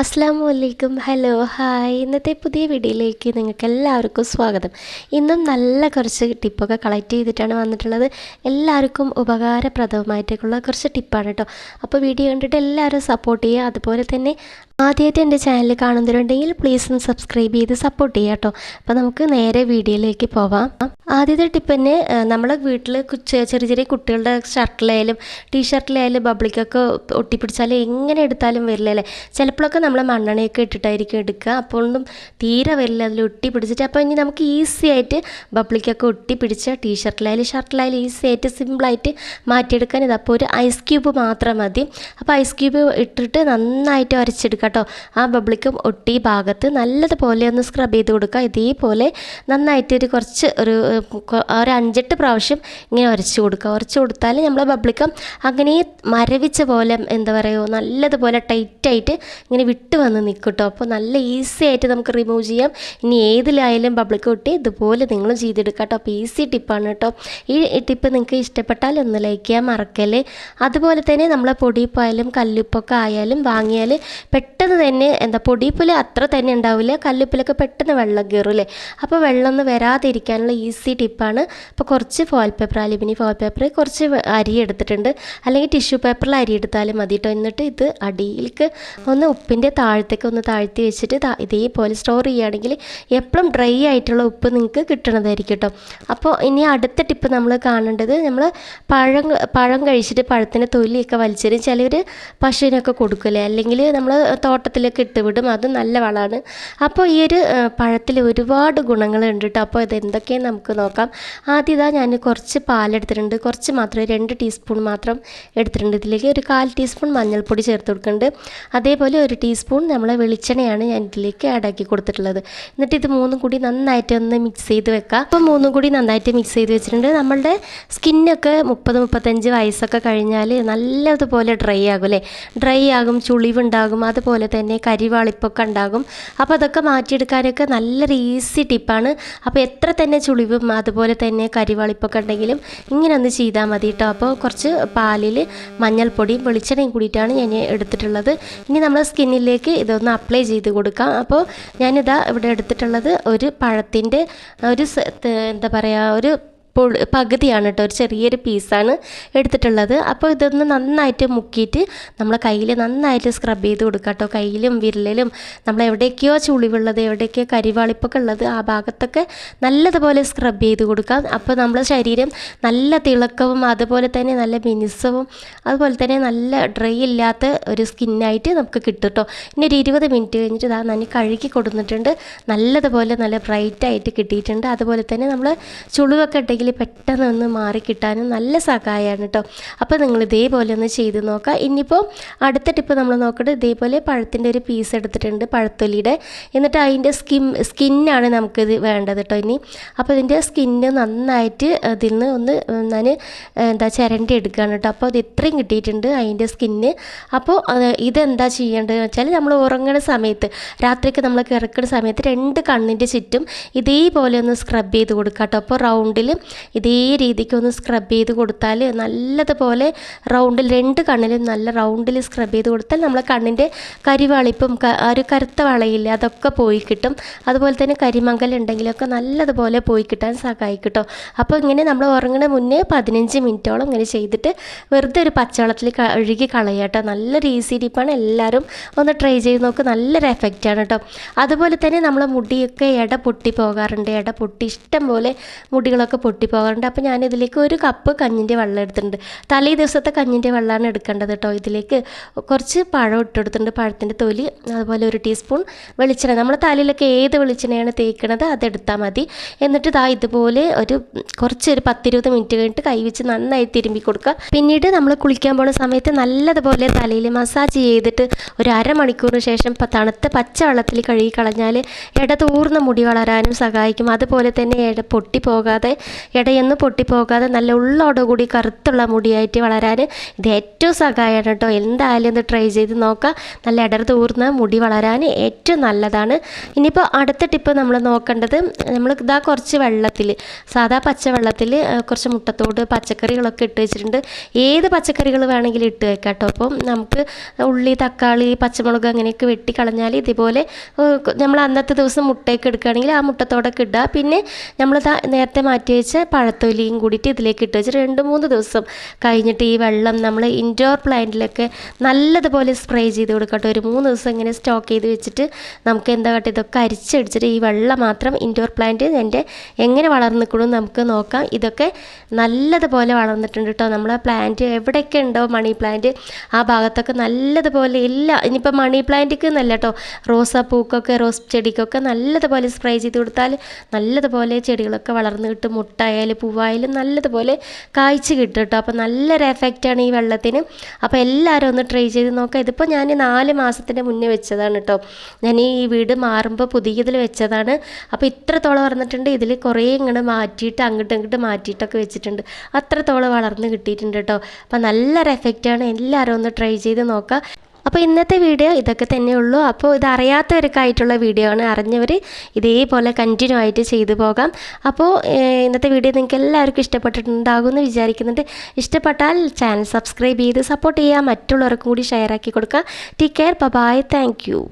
അസ്സലാമു അലൈക്കും. Hello, hi. ഇന്നത്തെ പുതിയ വീഡിയോയിലേക്ക് നിങ്ങൾക്ക് എല്ലാവർക്കും സ്വാഗതം. ഇന്നും നല്ല കുറച്ച് ടിപ്പൊക്കെ കളക്ട് ചെയ്തിട്ടാണ് വന്നിട്ടുള്ളത്. എല്ലാവർക്കും ഉപകാരപ്രദമായിട്ടുള്ള കുറച്ച് ടിപ്പാണ് കേട്ടോ. അപ്പോൾ വീഡിയോ കണ്ടിട്ട് എല്ലാവരും സപ്പോർട്ട് ചെയ്യുക. അതുപോലെ തന്നെ ആദ്യമായിട്ട് എൻ്റെ ചാനൽ കാണുന്നവരുണ്ടെങ്കിൽ പ്ലീസ് ഒന്ന് സബ്സ്ക്രൈബ് ചെയ്ത് സപ്പോർട്ട് ചെയ്യുക കേട്ടോ. അപ്പോൾ നമുക്ക് നേരെ വീഡിയോയിലേക്ക് പോവാം. ആദ്യത്തെ ടിപ്പ് തന്നെ നമ്മളെ വീട്ടിൽ ചെറിയ ചെറിയ കുട്ടികളുടെ ഷർട്ടിലായാലും ടീഷർട്ടിലായാലും ബബ്ലിക്കൊക്കെ ഒട്ടിപ്പിടിച്ചാൽ എങ്ങനെ എടുത്താലും വരില്ല അല്ലേ. ചിലപ്പോഴൊക്കെ നമ്മൾ മണ്ണെണ്ണയൊക്കെ ഇട്ടിട്ടായിരിക്കും എടുക്കുക, അപ്പോഴൊന്നും തീരെ വരില്ല അതിൽ ഒട്ടി പിടിച്ചിട്ട്. അപ്പോൾ ഇനി നമുക്ക് ഈസി ആയിട്ട് ബബ്ലിക്കൊക്കെ ഒട്ടി പിടിച്ച ടീഷർട്ടിലായാലും ഷർട്ടിലായാലും ഈസി ആയിട്ട് സിമ്പിളായിട്ട് മാറ്റിയെടുക്കാൻ ഇതപ്പോൾ ഒരു ഐസ് ക്യൂബ് മാത്രം മതി. അപ്പോൾ ഐസ് ക്യൂബ് ഇട്ടിട്ട് നന്നായിട്ട് ഉരച്ചെടുക്കുക കേട്ടോ. ആ ബബ്ലിക്കും ഒട്ടി ഭാഗത്ത് നല്ലതുപോലെ ഒന്ന് സ്ക്രബ് ചെയ്ത് കൊടുക്കുക. ഇതേപോലെ നന്നായിട്ട് കുറച്ച് ഒരു 5-8 പ്രാവശ്യം ഇങ്ങനെ ഉരച്ച് കൊടുക്കുക. ഉരച്ച് കൊടുത്താൽ നമ്മളെ ബബ്ലിക്കം അങ്ങനെ മരവിച്ച പോലെ എന്താ പറയുക നല്ലതുപോലെ ടൈറ്റായിട്ട് ഇങ്ങനെ വിട്ട് വന്ന് നിൽക്കും കേട്ടോ. അപ്പോൾ നല്ല ഈസി ആയിട്ട് നമുക്ക് റിമൂവ് ചെയ്യാം. ഇനി ഏതിലായാലും ബബ്ലിക്ക് ഒട്ടി ഇതുപോലെ നിങ്ങളും ചെയ്തെടുക്കുക കേട്ടോ. അപ്പോൾ ഈസി ടിപ്പാണ് കേട്ടോ. ഈ ടിപ്പ് നിങ്ങൾക്ക് ഇഷ്ടപ്പെട്ടാൽ ഒന്ന് ലൈക്ക് ചെയ്യാൻ മറക്കല്ലേ. അതുപോലെ തന്നെ നമ്മളെ പൊടിയുപ്പായാലും കല്ലുപ്പൊക്കെ ആയാലും വാങ്ങിയാൽ പെട്ടെന്ന് തന്നെ പൊടിയുപ്പിൽ അത്ര തന്നെ ഉണ്ടാവില്ല, കല്ലുപ്പിലൊക്കെ പെട്ടെന്ന് വെള്ളം കയറില്ലേ. അപ്പോൾ വെള്ളം ഒന്നും വരാതിരിക്കാനുള്ള ഈസി ടിപ്പാണ്. അപ്പോൾ കുറച്ച് foil paper, aluminium foil paper, കുറച്ച് അരി എടുത്തിട്ടുണ്ട്, അല്ലെങ്കിൽ ടിഷ്യൂ പേപ്പറിൽ അരി എടുത്താലും മതി കേട്ടോ. എന്നിട്ട് ഇത് അടിയിലേക്ക് ഒന്ന് ഉപ്പിൻ്റെ താഴത്തേക്ക് ഒന്ന് താഴ്ത്തി വെച്ചിട്ട് ഇതേപോലെ സ്റ്റോർ ചെയ്യുകയാണെങ്കിൽ എപ്പോഴും ഡ്രൈ ആയിട്ടുള്ള ഉപ്പ് നിങ്ങൾക്ക് കിട്ടണതായിരിക്കും കേട്ടോ. അപ്പോൾ ഇനി അടുത്ത ടിപ്പ് നമ്മൾ കാണേണ്ടത്, നമ്മൾ പഴം കഴിച്ചിട്ട് പഴത്തിൻ്റെ തൊലിയൊക്കെ വലിച്ചെറിയും ചിലർ പശുവിനൊക്കെ കൊടുക്കില്ലേ, അല്ലെങ്കിൽ നമ്മൾ തോട്ടത്തിലൊക്കെ ഇട്ടുവിടും. അത് നല്ല വളമാണ്. അപ്പോൾ ഈ ഒരു പഴത്തിൽ ഒരുപാട് ഗുണങ്ങളുണ്ട് കേട്ടോ. അപ്പോൾ ഇതെന്തൊക്കെയാണ് നമുക്ക് നോക്കാം. ആദ്യം ഞാൻ കുറച്ച് പാലെടുത്തിട്ടുണ്ട്, കുറച്ച് മാത്രം 2 ടീസ്പൂൺ മാത്രം എടുത്തിട്ടുണ്ട്. ഇതിലേക്ക് ഒരു 1/4 ടീസ്പൂൺ മഞ്ഞൾപ്പൊടി ചേർത്ത് കൊടുക്കുന്നുണ്ട്. അതേപോലെ 1 ടീസ്പൂൺ നമ്മളെ വെളിച്ചെണ്ണയാണ് ഞാൻ ഇതിലേക്ക് ആഡാക്കി കൊടുത്തിട്ടുള്ളത്. എന്നിട്ട് ഇത് മൂന്നും കൂടി നന്നായിട്ട് ഒന്ന് മിക്സ് ചെയ്ത് വെക്കുക. അപ്പോൾ മൂന്നും കൂടി നന്നായിട്ട് മിക്സ് ചെയ്ത് വെച്ചിട്ടുണ്ട്. നമ്മളുടെ സ്കിന്നൊക്കെ 30-35 വയസ്സൊക്കെ കഴിഞ്ഞാൽ നല്ലതുപോലെ ഡ്രൈ ആകും അല്ലേ. ഡ്രൈ ആകും, ചുളിവുണ്ടാകും, അതുപോലെ തന്നെ കരിവാളിപ്പൊക്കെ ഉണ്ടാകും. അപ്പോൾ അതൊക്കെ മാറ്റിയെടുക്കാനൊക്കെ നല്ലൊരു ഈസി ടിപ്പാണ്. അപ്പോൾ എത്ര തന്നെ ചുളിവും അതുപോലെ തന്നെ കരിവാളിപ്പൊക്കെ ഉണ്ടെങ്കിലും ഇങ്ങനെ ഒന്ന് ചെയ്താൽ മതി കേട്ടോ. അപ്പോൾ കുറച്ച് പാലിൽ മഞ്ഞൾപ്പൊടിയും വെളിച്ചെണ്ണയും കൂടിയിട്ടാണ് ഞാൻ എടുത്തിട്ടുള്ളത്. ഇനി നമ്മൾ സ്കിന്നിലേക്ക് ഇതൊന്ന് അപ്ലൈ ചെയ്ത് കൊടുക്കാം. അപ്പോൾ ഞാനിതാ ഇവിടെ എടുത്തിട്ടുള്ളത് ഒരു പഴത്തിൻ്റെ ഒരു എന്താ പറയുക ഒരു പകുതിയാണ് കേട്ടോ, ഒരു ചെറിയൊരു പീസാണ് എടുത്തിട്ടുള്ളത്. അപ്പോൾ ഇതൊന്ന് നന്നായിട്ട് മുക്കിയിട്ട് നമ്മളെ കയ്യിൽ നന്നായിട്ട് സ്ക്രബ് ചെയ്ത് കൊടുക്കുക കേട്ടോ. കയ്യിലും വിരലിലും നമ്മൾ എവിടേക്കോ ചുളിവുള്ളത്, എവിടേക്കോ കരിവാളിപ്പൊക്കെ ഉള്ളത് ആ ഭാഗത്തൊക്കെ നല്ലതുപോലെ സ്ക്രബ് ചെയ്ത് കൊടുക്കാം. അപ്പോൾ നമ്മളെ ശരീരം നല്ല തിളക്കവും അതുപോലെ തന്നെ നല്ല മിനുസവും അതുപോലെ തന്നെ നല്ല ഡ്രൈ ഇല്ലാത്ത ഒരു സ്കിന്നായിട്ട് നമുക്ക് കിട്ടും കേട്ടോ. ഇനി ഒരു 20 മിനിറ്റ് കഴിഞ്ഞിട്ട് ഞാൻ കഴുകി കൊടുത്തിട്ടുണ്ട്. നല്ലതുപോലെ നല്ല ബ്രൈറ്റായിട്ട് കിട്ടിയിട്ടുണ്ട്. അതുപോലെ തന്നെ നമ്മൾ ചുളിവൊക്കെ ഉണ്ടെങ്കിൽ പെട്ടെന്ന് ഒന്ന് മാറി കിട്ടാനും നല്ല സഹായമാണ് കേട്ടോ. അപ്പോൾ നിങ്ങൾ ഇതേപോലെ ഒന്ന് ചെയ്ത് നോക്കാം. ഇനിയിപ്പോൾ അടുത്ത ടിപ്പ് നമ്മൾ നോക്കട്ടെ. ഇതേപോലെ പഴത്തിൻ്റെ ഒരു പീസ് എടുത്തിട്ടുണ്ട്, പഴത്തൊലിയുടെ. എന്നിട്ട് അതിൻ്റെ സ്കിന്നാണ് നമുക്കിത് വേണ്ടത് കേട്ടോ ഇനി. അപ്പോൾ ഇതിൻ്റെ സ്കിന്ന് നന്നായിട്ട് അതിൽ നിന്ന് ഒന്ന് ഞാൻ ചിരണ്ടി എടുക്കുകയാണ് കേട്ടോ. അപ്പോൾ അത് ഇത്രയും കിട്ടിയിട്ടുണ്ട് അതിൻ്റെ സ്കിന്ന്. അപ്പോൾ ഇതെന്താ ചെയ്യേണ്ടതെന്ന് വെച്ചാൽ നമ്മൾ ഉറങ്ങുന്ന സമയത്ത്, രാത്രിക്ക് നമ്മൾ കിടക്കുന്ന സമയത്ത് 2 കണ്ണിൻ്റെ ചുറ്റും ഇതേപോലെ ഒന്ന് സ്ക്രബ് ചെയ്ത് കൊടുക്കുക കേട്ടോ. അപ്പോൾ റൗണ്ടിൽ ഇതേ രീതിക്ക് ഒന്ന് സ്ക്രബ് ചെയ്ത് കൊടുത്താൽ നല്ലതുപോലെ റൗണ്ടിൽ 2 കണ്ണിലും നല്ല റൗണ്ടിൽ സ്ക്രബ് ചെയ്ത് കൊടുത്താൽ നമ്മളെ കണ്ണിൻ്റെ കരിവാളിപ്പും ഒരു കറുത്ത വളയില്ല അതൊക്കെ പോയി കിട്ടും. അതുപോലെ തന്നെ കരിമങ്കൽ ഉണ്ടെങ്കിലൊക്കെ നല്ലതുപോലെ പോയി കിട്ടാൻ സഹായിക്കും കേട്ടോ. അപ്പോൾ ഇങ്ങനെ നമ്മൾ ഉറങ്ങുന്ന മുന്നേ 15 മിനിറ്റോളം ഇങ്ങനെ ചെയ്തിട്ട് വെറുതെ ഒരു പച്ചവെള്ളത്തിൽ കഴുകി കളയുക കേട്ടോ. നല്ലൊരു ഈസി ടിപ്പാണ്, എല്ലാവരും ഒന്ന് ട്രൈ ചെയ്ത് നോക്ക്. നല്ലൊരു എഫക്റ്റാണ് കേട്ടോ. അതുപോലെ തന്നെ നമ്മളെ മുടിയൊക്കെ പൊട്ടി പോകാറുണ്ട്, പൊട്ടി ഇഷ്ടം പോലെ മുടികളൊക്കെ പൊട്ടി പോകാറുണ്ട്. അപ്പോൾ ഞാനിതിലേക്ക് 1 കപ്പ് കഞ്ഞിൻ്റെ വെള്ളം എടുത്തിട്ടുണ്ട്. തലേ ദിവസത്തെ കഞ്ഞിൻ്റെ വെള്ളമാണ് എടുക്കേണ്ടത് കേട്ടോ. ഇതിലേക്ക് കുറച്ച് പഴം ഇട്ടെടുത്തിട്ടുണ്ട്, പഴത്തിൻ്റെ തൊലി, അതുപോലെ 1 ടീസ്പൂൺ വെളിച്ചെണ്ണ. നമ്മൾ തലയിലൊക്കെ ഏത് വെളിച്ചെണ്ണയാണ് തേക്കണത് അതെടുത്താൽ മതി. എന്നിട്ട് ഇതുപോലെ ഒരു 10-20 മിനിറ്റ് കഴിഞ്ഞിട്ട് കൈവച്ച് നന്നായി തിരുമ്പി കൊടുക്കുക. പിന്നീട് നമ്മൾ കുളിക്കാൻ പോകുന്ന സമയത്ത് നല്ലതുപോലെ തലയിൽ മസാജ് ചെയ്തിട്ട് ഒരു അരമണിക്കൂറിന് ശേഷം തണുത്ത പച്ചവെള്ളത്തിൽ കഴുകി കളഞ്ഞാൽ തൂർന്ന മുടി വളരാനും സഹായിക്കും. അതുപോലെ തന്നെ പൊട്ടി പോകാതെ ഇടയൊന്നും പൊട്ടിപ്പോകാതെ നല്ല ഉള്ളോടുകൂടി കറുത്തുള്ള മുടിയായിട്ട് വളരാൻ ഇത് ഏറ്റവും സഹായമാണ് കേട്ടോ. എന്തായാലും ഇത് ട്രൈ ചെയ്ത് നോക്കാം. നല്ല ഇടർത്തൂർന്ന മുടി വളരാൻ ഏറ്റവും നല്ലതാണ്. ഇനിയിപ്പോൾ അടുത്ത ടിപ്പ് നമ്മൾ നോക്കേണ്ടത്, നമ്മൾ ഇതാ കുറച്ച് വെള്ളത്തിൽ, സാധാ പച്ചവെള്ളത്തിൽ കുറച്ച് മുട്ടത്തോട് പച്ചക്കറികളൊക്കെ ഇട്ട് വെച്ചിട്ടുണ്ട്. ഏത് പച്ചക്കറികൾ വേണമെങ്കിലും ഇട്ട് വെക്കാം കേട്ടോ. അപ്പം നമുക്ക് ഉള്ളി, തക്കാളി, പച്ചമുളക് അങ്ങനെയൊക്കെ വെട്ടിക്കളഞ്ഞാൽ ഇതുപോലെ നമ്മൾ അന്നത്തെ ദിവസം മുട്ടയൊക്കെ എടുക്കുകയാണെങ്കിൽ ആ മുട്ടത്തോടൊക്കെ ഇടുക. പിന്നെ നമ്മളിതാ നേരത്തെ മാറ്റി വെച്ച പഴത്തൊലിയും കൂടിയിട്ട് ഇതിലേക്ക് ഇട്ട് വെച്ച് 2-3 ദിവസം കഴിഞ്ഞിട്ട് ഈ വെള്ളം നമ്മൾ ഇൻഡോർ പ്ലാന്റിലൊക്കെ നല്ലതുപോലെ സ്പ്രേ ചെയ്ത് കൊടുക്കട്ടെ. ഒരു 3 ദിവസം ഇങ്ങനെ സ്റ്റോക്ക് ചെയ്ത് വെച്ചിട്ട് നമുക്ക് എന്താ കേട്ടോ, ഇതൊക്കെ അരിച്ചടിച്ചിട്ട് ഈ വെള്ളം മാത്രം ഇൻഡോർ പ്ലാന്റ് എൻ്റെ എങ്ങനെ വളർന്നിക്കணும் നമുക്ക് നോക്കാം. ഇതൊക്കെ നല്ലതുപോലെ വളർന്നിട്ടുണ്ട് കേട്ടോ. നമ്മളെ പ്ലാന്റ് എവിടെയൊക്കെ ഉണ്ടോ മണി പ്ലാന്റ് ആ ഭാഗത്തൊക്കെ നല്ലതുപോലെ ഇല്ല. ഇനിയിപ്പോൾ മണി പ്ലാന്റിക്ക് എന്നല്ല കേട്ടോ, റോസാപ്പൂക്കൊക്കെ, റോസ് ചെടിക്കൊക്കെ നല്ലതുപോലെ സ്പ്രേ ചെയ്ത് കൊടുത്താൽ നല്ലതുപോലെ ചെടികളൊക്കെ വളർന്ന് കിട്ടും. മുട്ടായാലും പൂവായാലും നല്ലതുപോലെ കായ്ച്ച് കിട്ടും കേട്ടോ. അപ്പോൾ നല്ലൊരു എഫക്റ്റാണ് ഈ വെള്ളത്തിന്. അപ്പോൾ എല്ലാവരും ഒന്ന് ട്രൈ ചെയ്ത് നോക്കാം. ഇതിപ്പോൾ ഞാൻ 4 മാസത്തിൻ്റെ മുന്നേ വെച്ചതാണ് കേട്ടോ. ഞാൻ ഈ വീട് മാറുമ്പോൾ പുതിയതിൽ വെച്ചതാണ്. അപ്പോൾ ഇത്രത്തോളം വളർന്നിട്ടുണ്ട്. ഇതിൽ കുറേ ഇങ്ങനെ മാറ്റിയിട്ട് അങ്ങോട്ട് മാറ്റിയിട്ടൊക്കെ വെച്ചിട്ടുണ്ട്. അത്രത്തോളം വളർന്ന് കിട്ടിയിട്ടുണ്ട് കേട്ടോ. അപ്പോൾ നല്ലൊരു എഫക്റ്റാണ്. എല്ലാവരും ഒന്ന് ട്രൈ ചെയ്ത് നോക്കാം. അപ്പോൾ ഇന്നത്തെ വീഡിയോ ഇതൊക്കെ തന്നെയുള്ളൂ. അപ്പോൾ ഇത് അറിയാത്തവർക്കായിട്ടുള്ള വീഡിയോ ആണ്. അറിഞ്ഞവർ ഇതേപോലെ കണ്ടിന്യൂ ആയിട്ട് ചെയ്തു പോകാം. അപ്പോൾ ഇന്നത്തെ വീഡിയോ നിങ്ങൾക്ക് എല്ലാവർക്കും ഇഷ്ടപ്പെട്ടിട്ടുണ്ടാകുമെന്ന് വിചാരിക്കുന്നുണ്ട്. ഇഷ്ടപ്പെട്ടാൽ ചാനൽ സബ്സ്ക്രൈബ് ചെയ്ത് സപ്പോർട്ട് ചെയ്യുക. മറ്റുള്ളവർക്കും കൂടി ഷെയർ ആക്കി കൊടുക്കുക. Take care, bye, thank U.